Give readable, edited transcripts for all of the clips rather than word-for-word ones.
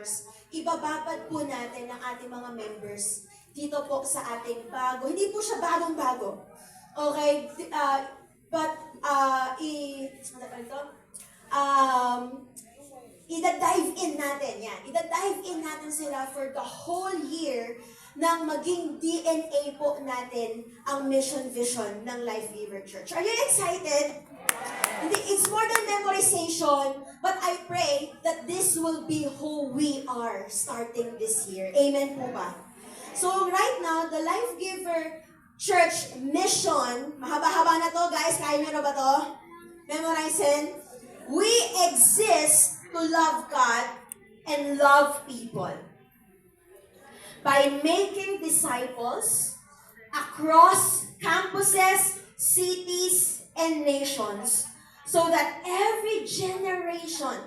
members, ibababad po natin ang ating mga members dito po sa ating bago. Hindi po siya bagong-bago. Okay? Ida-dive in natin. Yan. Ida-dive in natin sila for the whole year nang maging DNA po natin ang mission vision ng Life Giver Church. Are you excited? It's more than memorization, but I pray that this will be who we are starting this year. Amen po ba? So right now, the Life Giver Church mission, mahaba-haba na to guys, kaya nyo na ba to? Memorizing. We exist to love God and love people by making disciples across campuses, cities, and nations so that every generation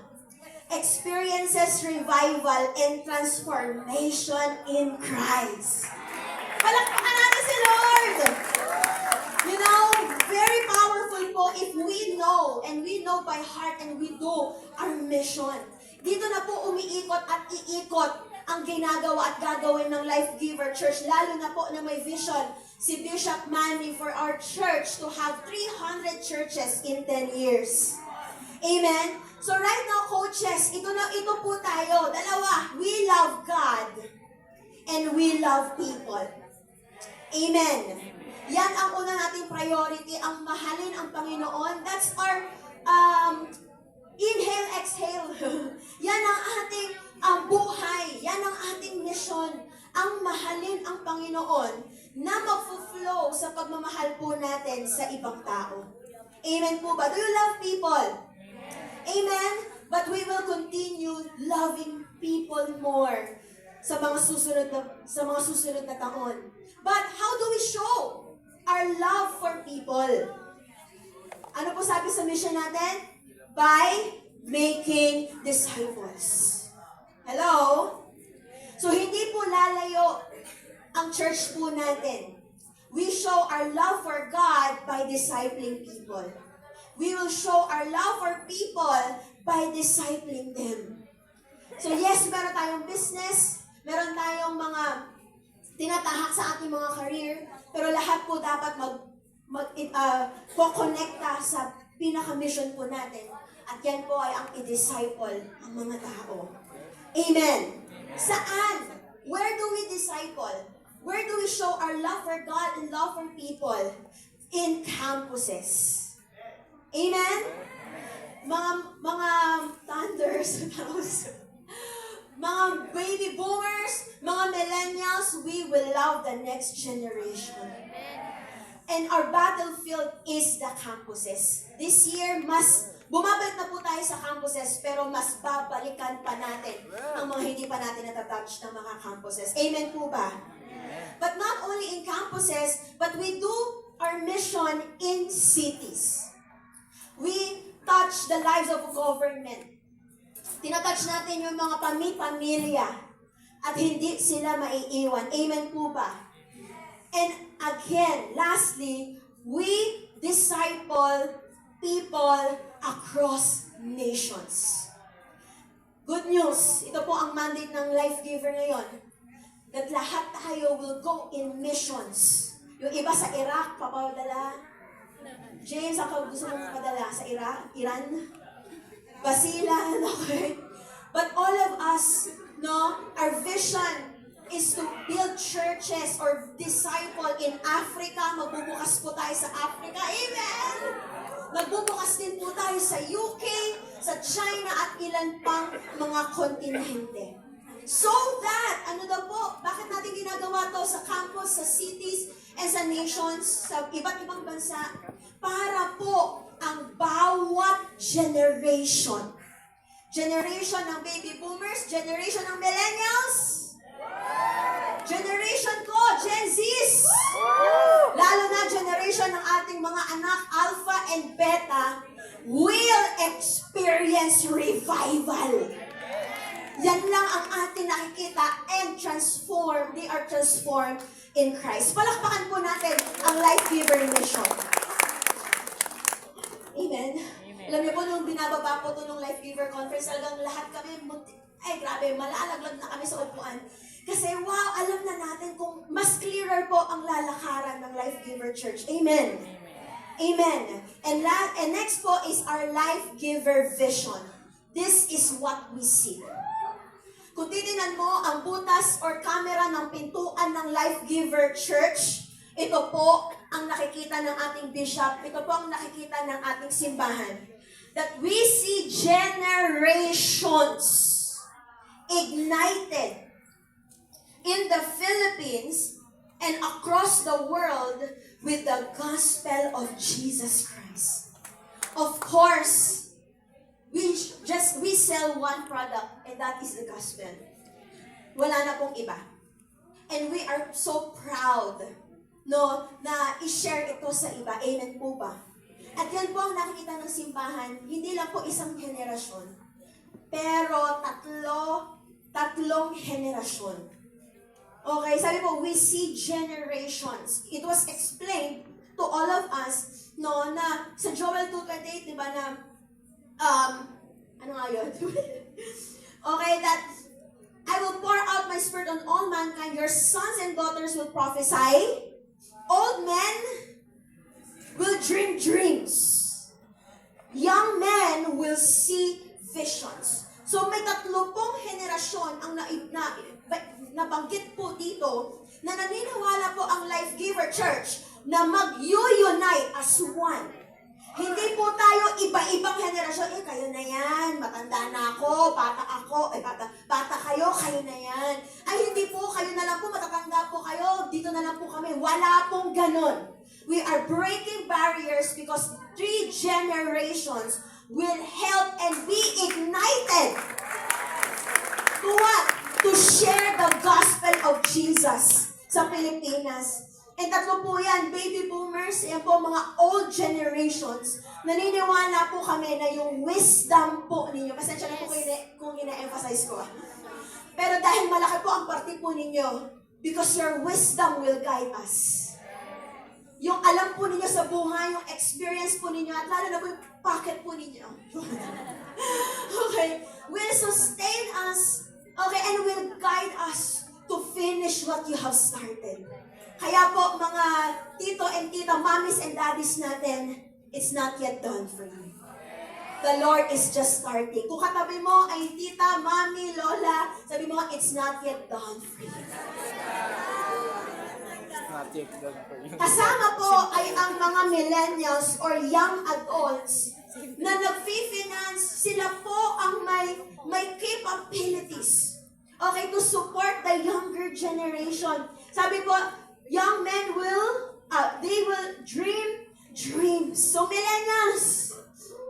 experiences revival and transformation in Christ. Palakpakan natin si Lord! You know, very powerful po if we know, and we know by heart, and we do our mission. Dito na po umiikot at iikot ang ginagawa at gagawin ng Life Giver Church, lalo na po na may vision si Bishop Manny for our church to have 300 churches in 10 years. Amen? So right now, coaches, ito po tayo. Dalawa, we love God and we love people. Amen. Yan ang una nating priority, ang mahalin ang Panginoon. That's our inhale, exhale. Yan ang ating buhay. Yan ang ating mission. Ang mahalin ang Panginoon na mag-flow sa pagmamahal po natin sa ibang tao. Amen po ba? Do you love people? Amen? But we will continue loving people more sa mga susunod na taon. But how do we show our love for people? Ano po sabi sa mission natin? By making disciples. Hello? So hindi po lalayo ang church po natin. We show our love for God by discipling people. We will show our love for people by discipling them. So yes, meron tayong business, meron tayong mga tinatahak sa ating mga career, pero lahat po dapat mag-connecta sa pinaka-mission po natin. At yan po ay ang i-disciple ang mga tao. Amen. Saan? Where do we disciple? Where do we show our love for God and love for people? In campuses. Amen? Mga thunders, mga baby boomers, mga millennials, we will love the next generation. And our battlefield is the campuses. This year, bumabalik na po tayo sa campuses, pero mas babalikan pa natin ang mga hindi pa natin natatouch ng mga campuses. Amen po ba? But not only in campuses, but we do our mission in cities. We touch the lives of government. Tinatouch natin yung mga pamilya at hindi sila maiiwan. Amen po ba? And again, lastly, we disciple people across nations. Good news, ito po ang mandate ng Life Giver ngayon, that lahat tayo will go in missions. Yung iba sa Iraq, papadala. James, ako gusto mong padala sa Iraq, Iran, Basilan, okay? But all of us, our vision is to build churches or disciple in Africa. Magbubukas po tayo sa Africa. Amen! Magbubukas din po tayo sa UK, sa China, at ilan pang mga kontinente. So that, ano daw po, bakit natin ginagawa to sa campus, sa cities, and sa nations, sa iba't ibang bansa? Para po ang bawat generation ng baby boomers, generation ng millennials, generation ko, Gen Zs, lalo na generation ng ating mga anak, Alpha and Beta, will experience revival. Yan lang ang ating nakikita and transform. They are transformed in Christ. Palakpakan po natin ang Life Giver Mission. Amen. Alam niyo po, nung binababa po ito ng Life Giver Conference, talagang lahat kami Ay, grabe, malalaglag na kami sa upuan. Kasi wow, alam na natin kung mas clearer po ang lalakaran ng Life Giver Church. Amen. Amen. And next po is our Life Giver vision. This is what we see. Kung titingnan mo ang butas or camera ng pintuan ng Life Giver Church, ito po ang nakikita ng ating bishop, ito po ang nakikita ng ating simbahan. That we see generations ignited in the Philippines and across the world with the gospel of Jesus Christ. Of course, we sell one product and that is the gospel. Wala na pong iba. And we are so proud na i-share ito sa iba. Amen po ba? At yan po ang nakikita ng simbahan, hindi lang po isang henerasyon, pero tatlong henerasyon. Okay, sabi po, we see generations. It was explained to all of us, na sa Joel 2:28, di ba na, ano nga yun? Okay, that I will pour out my spirit on all mankind, your sons and daughters will prophesy, old men will dream dreams, young men will see visions. So may 30 henerasyon ang nabanggit po dito na naniniwala po ang Life Giver Church na mag-unite as one. Hindi po tayo iba-ibang henerasyon. Kayo na yan, matanda na ako, bata ako, bata kayo, kayo na yan. Ay, hindi po, kayo na lang po, matatanda po kayo, dito na lang po kami. Wala pong ganon. We are breaking barriers because 3 generations will help and be ignited to what? To share the gospel of Jesus sa Pilipinas. And 3 po yan, baby boomers, yan po mga old generations. Naniniwala po kami na yung wisdom po ninyo, pasensya na po kung ina-emphasize ko. Pero dahil malaki po ang parte po ninyo, because your wisdom will guide us. Yung alam po ninyo sa buhay, yung experience po ninyo, at lalo na po yung pocket po ninyo. Okay, will sustain us, okay, and will guide us to finish what you have started. Kaya po, mga tito and tita, mommies and daddies natin, it's not yet done for you. The Lord is just starting. Kung katabi mo ay tita, mommy, lola, sabi mo, it's not yet done for you. Kasama po ay ang mga millennials or young adults na nag-finance, sila po ang may capabilities, okay, to support the younger generation. Sabi po, young men they will dream dreams. So millennials,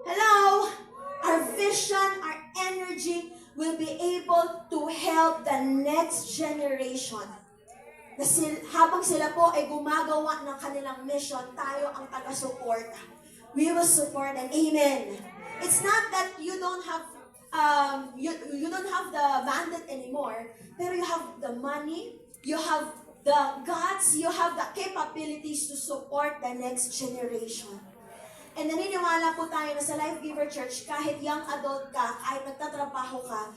hello, our vision, our energy will be able to help the next generation. Habang sila po ay gumagawa ng kanilang mission, tayo ang taga-support. We will support them. Amen. It's not that you don't have you don't have the bandit anymore, pero you have the money, you have the gods, you have the capabilities to support the next generation. And naniniwala po tayo na sa Life Giver Church, kahit young adult ka, kahit nagtatrabaho ka,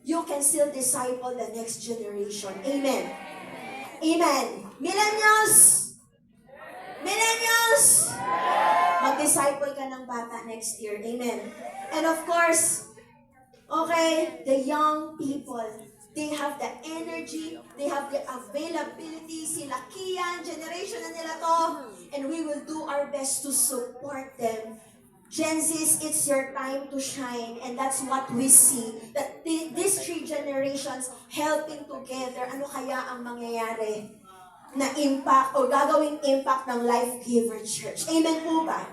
you can still disciple the next generation. Amen. Amen. Millennials! Millennials! Mag-disciple ka ng bata next year. Amen. And of course, okay, the young people, they have the energy, they have the availability, sila Kian, generation na nila to, and we will do our best to support them. Gen Zs, it's your time to shine, and that's what we see, that these 3 generations helping together, ano kaya ang mangyayari na impact o gagawing impact ng Life Giver Church. Amen po ba?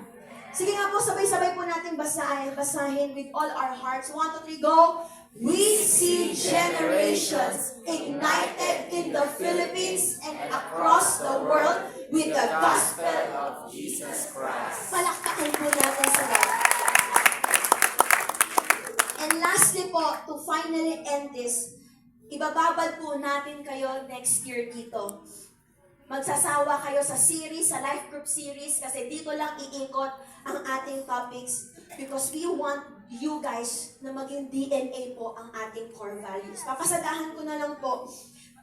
Sige nga po, sabay-sabay po natin basahin with all our hearts. 1, 2, 3, go! We see generations ignited in the Philippines and across the world with the gospel of Jesus Christ. Palakpakan po natin sa Lord. And lastly po, to finally end this, ibababad po natin kayo next year dito. Magsasawa kayo sa series, sa life group series, kasi dito lang iikot ang ating topics because we want you guys na maging DNA po ang ating core values. Papasadahan ko na lang po.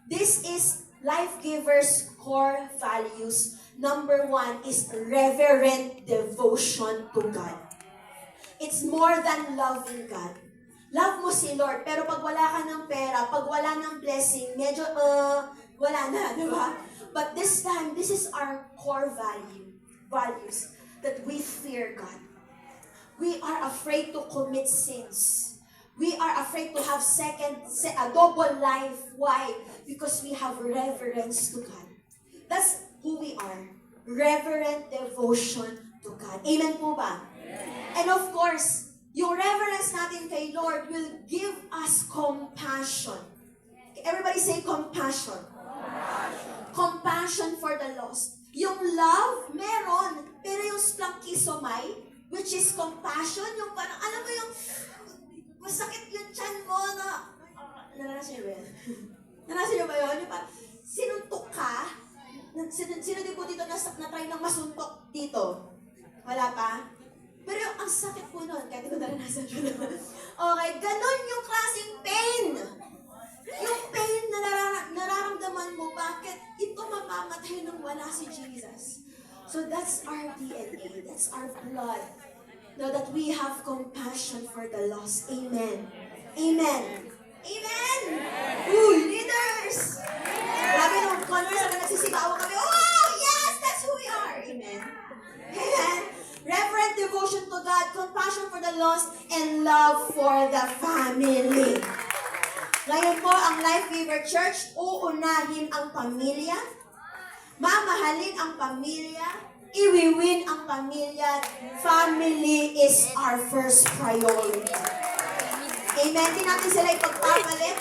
This is Life Givers core values. Number 1 is reverent devotion to God. It's more than loving God. Love mo si Lord, pero pag wala ka ng pera, pag wala ng blessing, medyo, wala na, di ba? But this time, this is our core values, that we fear God. We are afraid to commit sins. We are afraid to have a double life. Why? Because we have reverence to God. That's who we are. Reverent devotion to God. Amen po ba? Amen. And of course, yung reverence natin kay Lord will give us compassion. Everybody say compassion. Compassion for the lost. Yung love, meron. Pero yung splankisomai, which is compassion, yung parang, alam mo yung, masakit yung tiyan mo na, naranasan niyo ba yun? Naranasan niyo ba yun? Yung parang, sinuntok ka, sino din po dito na-try ng masuntok dito? Wala pa? Pero yung, ang sakit po nun, kahit ko naranasan yun. Okay, ganun yung klaseng pain. Yung pain na nararamdaman mo, bakit ito mamamatay nang wala si Jesus? So that's our DNA, that's our blood. Know that we have compassion for the lost. Amen. Amen. Amen! Ooh, leaders! Grabe nung converse na nagsisigawan kami, oh, yes, that's who we are. Amen. Amen. Reverent devotion to God, compassion for the lost, and love for the family. Ngayon po, ang Life Giver Church, uunahin ang pamilya, mamahalin ang pamilya, iwiwin ang pamilya. Family is our first priority. Amen. Di natin sila ipagpapalit.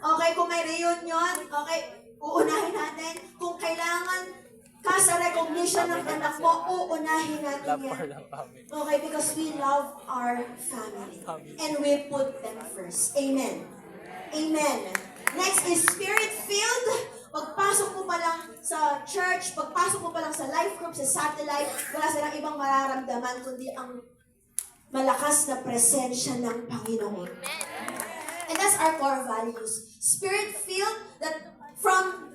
Okay, kung may reunion, okay, uunahin natin. Kung kailangan ka sa recognition ng anak mo, uunahin natin yan. Okay, because we love our family. And we put them first. Amen. Amen. Next is Spirit-filled. Pagpasok mo pa lang sa church, pagpasok mo pa lang sa life group, sa satellite, wala silang ibang mararamdaman kundi ang malakas na presensya ng Panginoon. And that's our core values. Spirit-filled, that from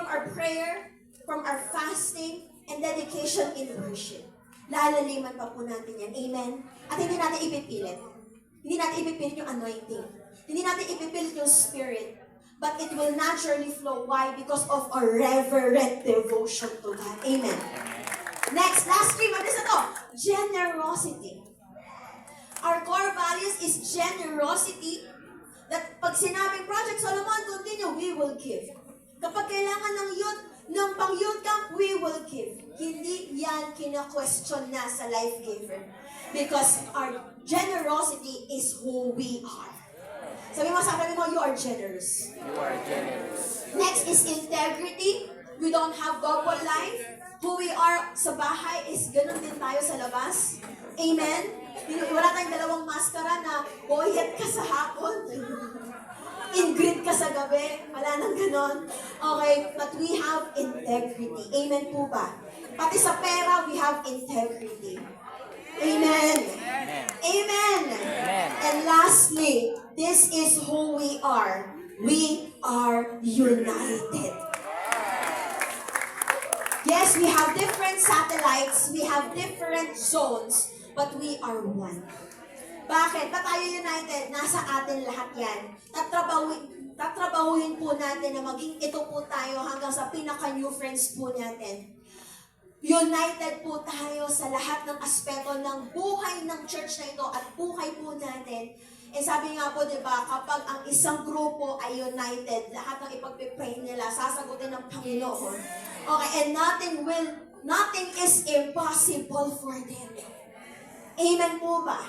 our prayer, from our fasting, and dedication in worship. Lalaliman pa po natin yan. Amen? At hindi natin ipipilit. Hindi natin ipipilit yung anointing. Hindi natin ipipilit yung spirit. But it will naturally flow. Why? Because of our reverent devotion to God. Amen. Next, last three. What is ito? Generosity. Our core values is generosity. That pag sinabing Project Solomon, continue, we will give. Kapag kailangan ng pang-youth camp, we will give. Hindi yan kina-question na sa Life Giver. Because our generosity is who we are. Sabi mo sa akin mo, you are generous. You are generous. Next is integrity. We don't have double life. Who we are sa bahay is ganun din tayo sa labas. Amen? Wala tayong dalawang maskara na boyet ka sa hapon. Ingrid ka sa gabi. Wala nang ganon. Okay, but we have integrity. Amen po ba? Pati sa pera, we have integrity. Amen. Amen. Amen. Amen. And lastly, this is who we are. We are united. Yes, we have different satellites, we have different zones, but we are one. Bakit? Ba't tayo united? Nasa atin lahat yan. Tatrabahuin po natin na maging ito po tayo hanggang sa pinaka-new friends po natin. United po tayo sa lahat ng aspeto ng buhay ng church na ito at buhay po natin. Eh sabi nga po, di ba, kapag ang isang grupo ay united, lahat ng ipagpipray nila, sasagutin ng Panginoon. Okay, and nothing is impossible for them. Amen po ba?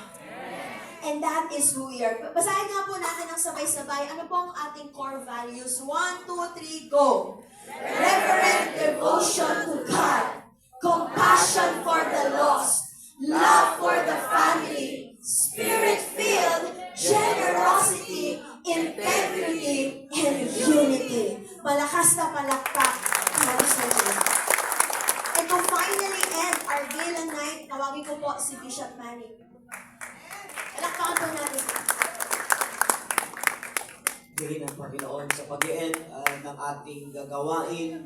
And that is who we are. Basahin nga po natin ang sabay-sabay. Ano po ang ating core values? 1, 2, 3, go! Reverent devotion to God. Compassion for the lost, love for the family, spirit-filled, generosity, integrity, and unity. Malakas na palakpak para sa Diyos. And to finally end our gala night, tawagin ko po si Bishop Manny. Palakpakan po natin. Purihin ng Panginoon sa pag-i-end ng ating gagawain.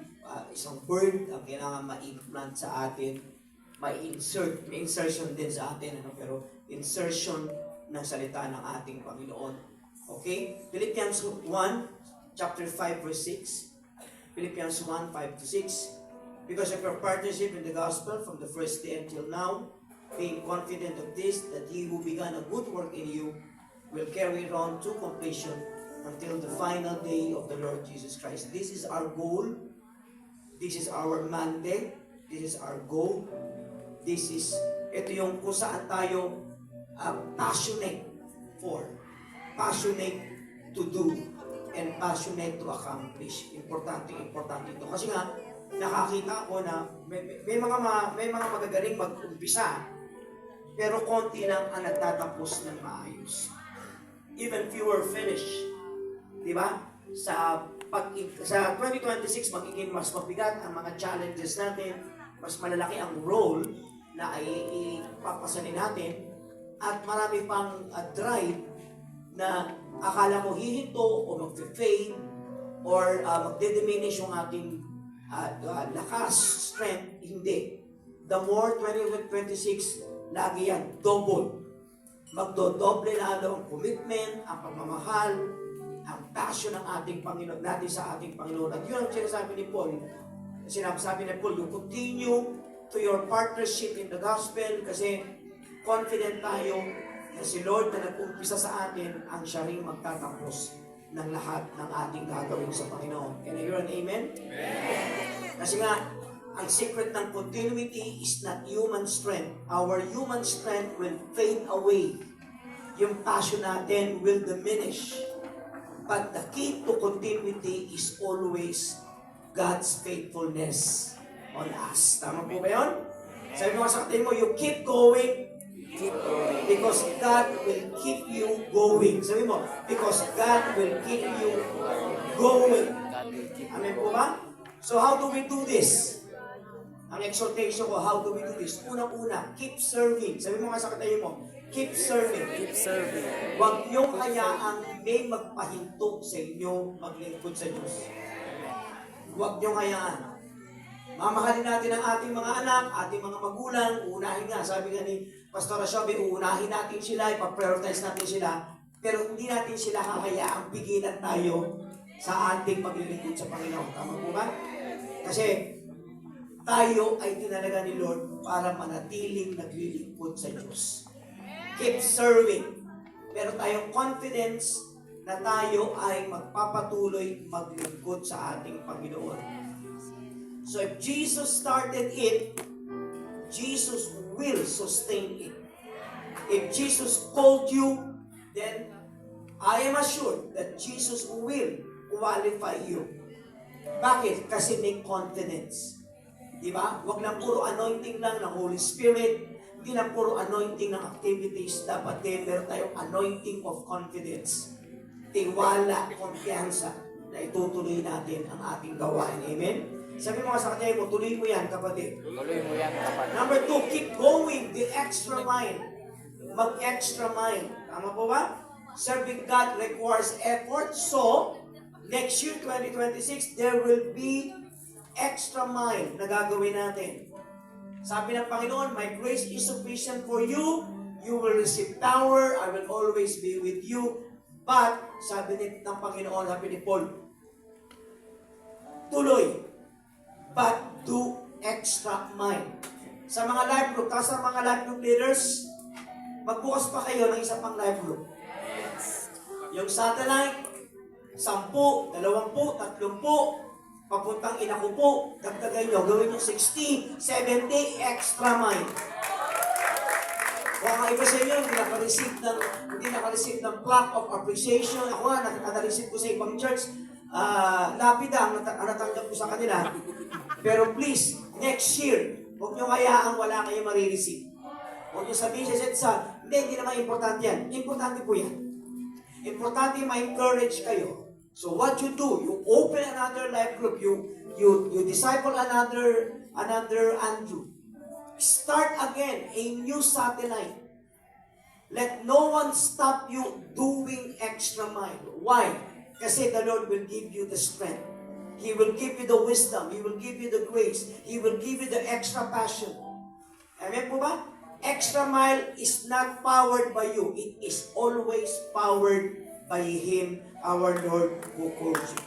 Isang word ang kailangan ma-implant sa atin, may insertion din sa atin, pero insertion ng salita ng ating Panginoon. Okay? Philippians 1, chapter 5, verse 6. Philippians 1, 5 to 6. Because of your partnership in the gospel from the first day until now, being confident of this, that he who began a good work in you will carry it on to completion until the final day of the Lord Jesus Christ. This is our goal. This is our mandate. This is our goal. Ito yung kung saan tayo passionate for, passionate to do, and passionate to accomplish. Importante ito. Kasi nga, nakakita ko na may mga magagaling mag-umpisa, pero konti lang ang nagtatapos ng maayos. Even fewer finish. Di ba? Sa 2026, magiging mas mabigat ang mga challenges natin, mas malalaki ang role na ay ipapasanin natin, at marami pang drive na akala mo hihinto o mag-fade or magde-diminish yung ating lakas, strength. Hindi. The more 2026, lagi yan, double. Magdodoble lalo ang commitment, ang pagmamahal, ang passion ng ating Panginoon, natin sa ating Panginoon. At yun ang sinasabi ni Paul. Sinasabi ni Paul, you continue to your partnership in the gospel kasi confident tayo na si Lord na nag-umpisa sa atin ang siya ring magtatapos ng lahat ng ating gagawin sa Panginoon. Can I hear an amen? Amen. Kasi nga, ang secret ng continuity is not human strength. Our human strength will fade away. Yung passion natin will diminish. But the key to continuity is always God's faithfulness on us. Tama po ba yun? Sabi mo sa kapatid mo, you keep going because God will keep you going. Sabi mo, because God will keep you going. Amen po ba? So how do we do this? Ang exhortation ko, how do we do this? Unang-una, keep serving. Sabi mo nga sa katayo mo, keep serving. Keep serving. Huwag niyong hayaang may magpahinto sa inyo maglingkod sa Diyos. Huwag niyong hayaan. Mamahalin natin ang ating mga anak, ating mga magulang, uunahin nga. Sabi nga ni Pastor Ashobi, uunahin natin sila, ipaprioritize natin sila, pero hindi natin sila hahayaang pigilan tayo sa ating paglilingkod sa Panginoon. Tama po ba? Kasi tayo ay tinalaga ni Lord para manatiling naglilingkod sa Diyos. Keep serving. Meron tayong confidence na tayo ay magpapatuloy maglingkod sa ating Panginoon. So if Jesus started it, Jesus will sustain it. If Jesus called you, then I am assured that Jesus will qualify you. Bakit? Kasi may confidence. Diba? Huwag lang puro anointing lang ng Holy Spirit. Hindi lang puro anointing ng activities. Dapat din meron tayong anointing of confidence. Tiwala, kumpiyansa na itutuloy natin ang ating gawain. Amen? Sabi mo nga sa kanya mo, tuloy mo yan, kapatid. Tuloy mo yan, kapatid. Number 2, keep going the extra mile. Mag-extra mile. Tama po ba? Serving God requires effort. So, next year, 2026, there will be extra mile na gagawin natin. Sabi ng Panginoon, my grace is sufficient for you. You will receive power. I will always be with you. But, sabi ng Panginoon, sabi ni Paul, tuloy, but do extra mile. Sa mga life group, sa mga life group leaders, magbukas pa kayo ng isa pang life group. Yung satellite, 10, 20, 30, papuntang inako po, dagdagan nyo, gawin nyo 60, 70, extra mile. Kung ang iba sa inyo, hindi naka-receive ng plaque of appreciation. Ako nga, naka-receive ko sa ibang church, lapida ang natanggap ko sa kanila. Pero please, next year, huwag nyo hayaang wala kayo marireceive. Huwag nyo sabihin sa hindi naman importante yan. Importante po yan. Importante ma-encourage kayo. So what you do, you open another life group, you disciple another Andrew. Start again a new satellite. Let no one stop you doing extra mile. Why? Kasi the Lord will give you the strength. He will give you the wisdom. He will give you the grace. He will give you the extra passion. Amen po ba? Extra mile is not powered by you. It is always powered by Him, our Lord, who calls you.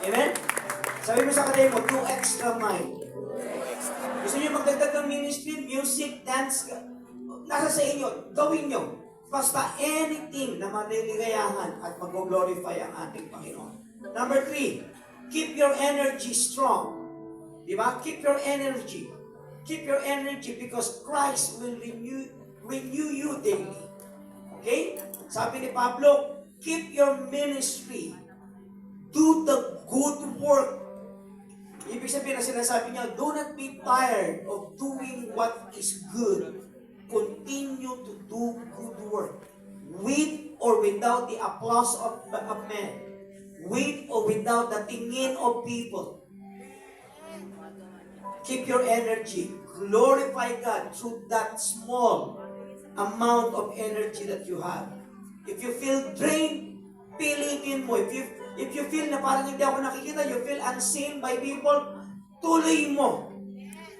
Amen? Sabi mo sa kanila mo, do extra mile. Gusto niyo magdagdag ng ministry, music, dance, nasa sa inyo, gawin nyo. Basta anything na maliligayahan at mag-glorify ang ating Panginoon. Number 3, keep your energy strong. Diba? Keep your energy. Keep your energy because Christ will renew you daily. Okay? Sabi ni Pablo, keep your ministry. Do the good work. Ibig sabihin na sinasabi niya, do not be tired of doing what is good. Continue to do good work. With or without the applause of men. With or without the tingin of people. Keep your energy. Glorify God through that small amount of energy that you have. If you feel drained, pilitin mo. If you feel na parang hindi ako nakikita, you feel unseen by people, tuloy mo.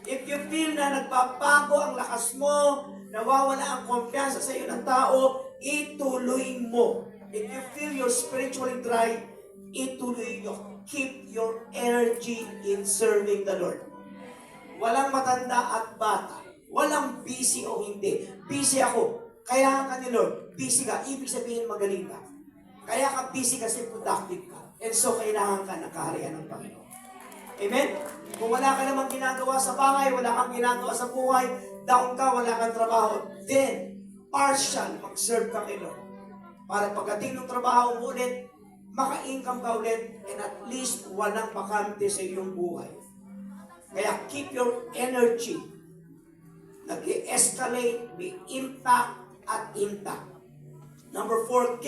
If you feel na nagbabago ang lakas mo, nawawala ang kumpiyansa sa iyo ng tao, ituloy mo. If you feel you're spiritually dry, ituloy nyo. Keep your energy in serving the Lord. Walang matanda at bata. Walang busy o hindi. Busy ako. Kailangan ka ni Lord. Busy ka. Ibig sabihin magaling ka. Kaya ka busy kasi productive ka. And so, kailangan ka ng kaharian ng Panginoon. Amen? Kung wala ka namang ginagawa sa bahay, wala kang ginagawa sa buhay, down ka, wala kang trabaho, then, partial, mag-serve ka kay Lord. Para pagdating ng trabaho mo ulit, maka-income ka ulit, and at least walang bakante sa iyong buhay. Kaya keep your energy. Nag-escalate, may impact at intact. Number 4,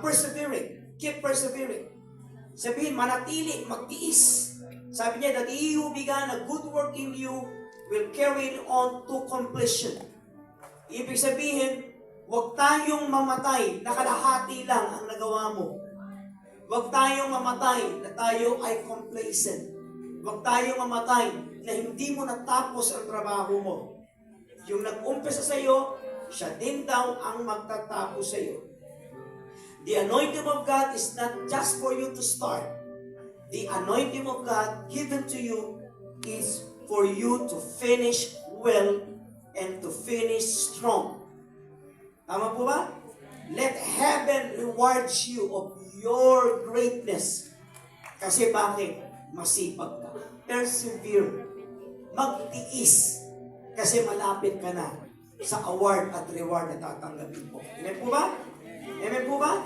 persevering. Keep persevering. Sabihin, manatili, magtiis. Sabi niya, that he who began a good work in you will carry it on to completion. Ibig sabihin, huwag tayong mamatay na kalahati lang ang nagawa mo. Huwag tayong mamatay na tayo ay complacent. Huwag tayong mamatay na hindi mo natapos ang trabaho mo. Yung nag-umpisa sa iyo, siya din daw ang magtatapos sa iyo. The anointing of God is not just for you to start. The anointing of God given to you is for you to finish well and to finish strong. Tama po ba? Let heaven reward you of your greatness. Kasi bakit? Masipag ka. Persevere. Magtiis. Kasi malapit ka na sa award at reward na tatanggapin mo. Amen po ba? Amen po ba?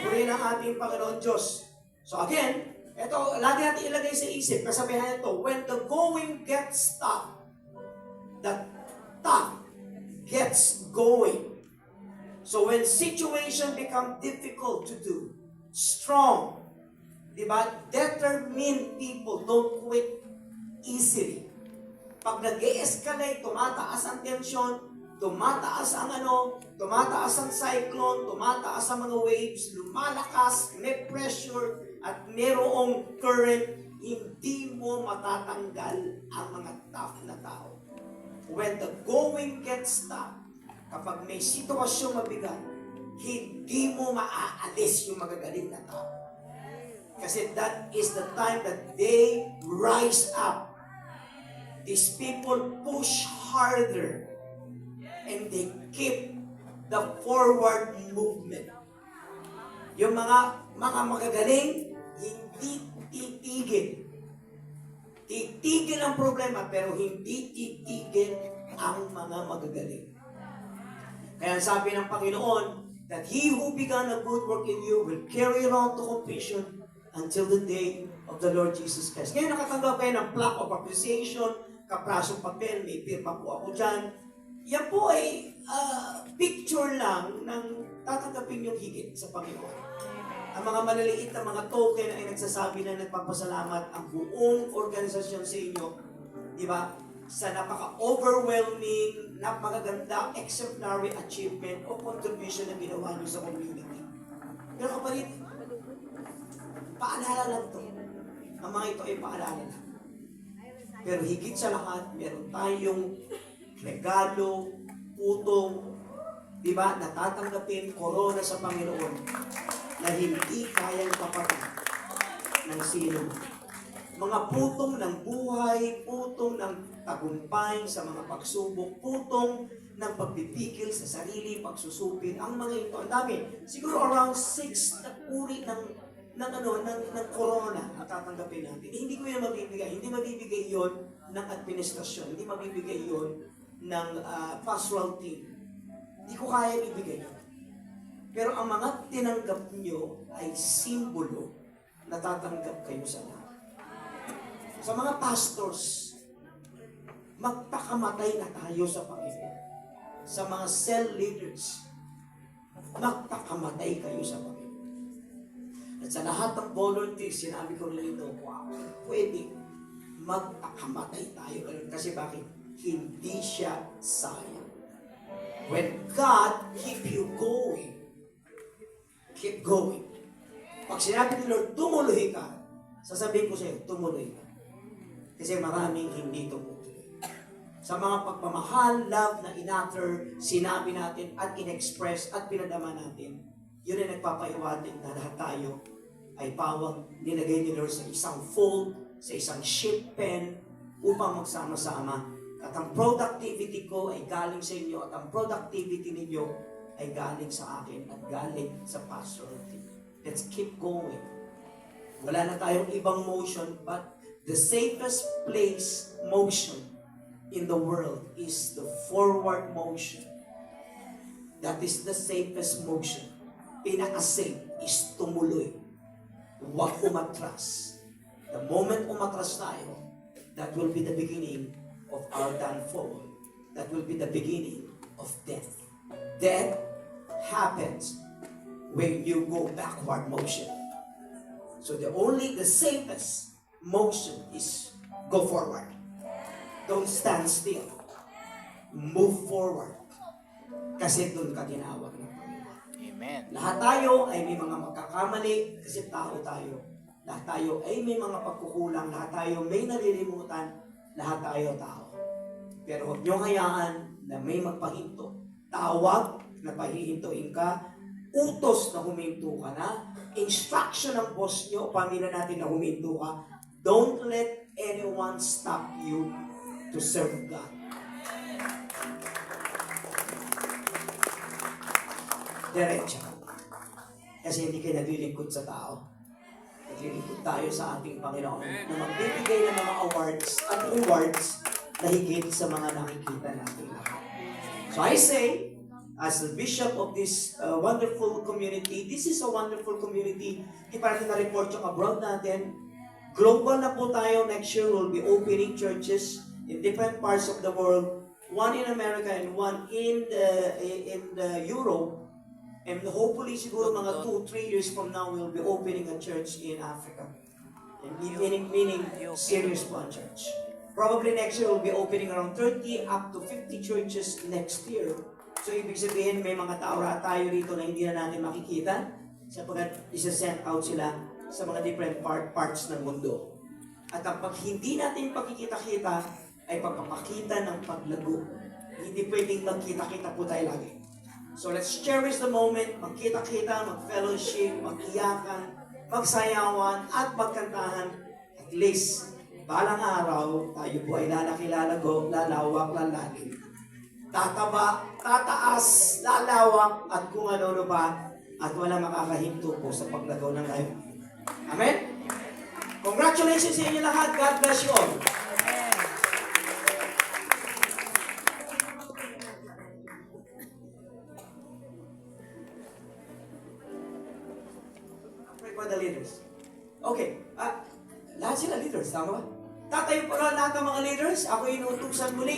Purihin ang ating Panginoon Diyos. So again, ito, lagi natin ilagay sa isip, kasabihan ito, when the going gets tough, the tough gets going. So when situation become difficult to do, strong, diba? Determined people don't quit easily. Pag nag-e-escalate, tumataas ang tension, tumataas ang tumataas ang cyclone, tumataas ang mga waves, lumalakas, may pressure, at merong current, hindi mo matatanggal ang mga tough na tao. When the going gets tough, kapag may sitwasyong mabigat, hindi mo maaalis yung magagaling na tao. Kasi that is the time that they rise up. These people push harder and they keep the forward movement. Yung mga magagaling, hindi titigil. Titigil ang problema, pero hindi titigil ang mga magagaling. Kaya sabi ng Panginoon, that he who began a good work in you will carry it on to completion until the day of the Lord Jesus Christ. Ngayon nakatanggap kayo ng plaque of appreciation, kaprasong papel, may pirma po ako dyan. Yan po ay picture lang ng tatanggapin yung higit sa Panginoon. Ang mga maliliit na mga token ay nagsasabi na nagpapasalamat ang buong organisasyon sa inyo. Di ba? sa napaka-overwhelming, napakaganda, exemplary achievement o contribution na ginawa niyo sa community. Pero kapatid, paalala lang to. Ang mga ito ay paalala lang. Pero higit sa lahat, meron tayong regalo, utong, di ba, natatanggapin korona sa Panginoon na hindi kayang kapatid ng sino. Mga putong ng buhay, putong ng tagumpay sa mga pagsubok, putong ng pagpipigil sa sarili, pagsusupin, ang mga ito, ang dami. Siguro around 6 na uri ng corona ang tatanggapin natin. Hindi ko yan mabibigay. Hindi mabibigay yon ng administrasyon. Hindi mabibigay yon ng pastoral team. Hindi ko kaya ibigay yun. Pero ang mga tinanggap nyo ay simbolo na tatanggap kayo sa lahat. Sa mga pastors, magpakamatay na tayo sa Panginoon. Sa mga cell leaders, magpakamatay kayo sa Panginoon. At sa lahat ng volunteers, sinabi ko rin ito, wow, pwede magpakamatay tayo. Kasi bakit? Hindi siya sayang. When God keep you going, keep going. Pag sinabi ni Lord, tumuloy ka, sasabihin ko sa iyo, tumuloy ka. Kasi maraming hindi tumutuloy. Sa mga pagpamahal, love na in-utter, sinabi natin at in-express at pinadama natin, yun ay nagpapaiwating na lahat tayo ay pawang nilagay ni Lord sa isang fold, sa isang ship pen, upang magsama-sama. At ang productivity ko ay galing sa inyo, at ang productivity ninyo ay galing sa akin at galing sa pastoral team. Let's keep going. Wala na tayong ibang motion, but the safest place motion in the world is the forward motion. That is the safest motion. Pinaka-safe is tumuloy. Huwag umatras. The moment umatras tayo, that will be the beginning of our downfall. That will be the beginning of death. Death happens when you go backward motion. So the safest motion is go forward. Don't stand still. Move forward. Kasi doon ka tinawag ng Panginoon. Amen. Lahat tayo ay may mga magkakamali kasi tao tayo. Lahat tayo ay may mga pagkukulang. Lahat tayo may nalilimutan. Lahat tayo tao. Pero huwag niyong hayaan na may magpahinto. Tawag na pahihintuin ka. Utos na huminto ka na. Instruction ng boss niyo, pamilya natin na huminto ka. Don't let anyone stop you to serve God. Diretso. Kasi hindi kayo naglilingkod sa tao. Naglilingkod tayo sa ating Panginoon na magbibigay ng mga awards at rewards na higit sa mga nakikita natin lahat. So I say, as the bishop of this wonderful community, this is a wonderful community. Hindi pa natin na-report yung abroad natin. Global na po tayo. Next year, we'll be opening churches in different parts of the world. One in America and one in the Europe. And hopefully, siguro mga 2-3 years from now, we'll be opening a church in Africa. And meaning serious one church. Probably next year, we'll be opening around 30 up to 50 churches next year. So, ibig sabihin, may mga tao tayo rito na hindi na natin makikita sapagkat isa-send out sila sa mga different parts ng mundo. At ang pag hindi natin pagkikita-kita ay pagpapakita ng paglago. Hindi pwedeng magkita-kita po tayo lagi. So let's cherish the moment, magkita-kita, mag-fellowship, mag-iyakan, magsayawan, at magkantahan. At least, balang araw, tayo po ay lalaki-lalago, lalawak, lalalim. Tataba, tataas, lalawak, at kung ano-ano pa, at wala makakahinto po sa paglagaw ng life. Amen? Congratulations sa inyo lahat. God bless you all. Pray for the leaders. Okay. Lahat sila leaders, tama ba? Tatayo po lahat ng mga leaders. Ako inuutusan muli.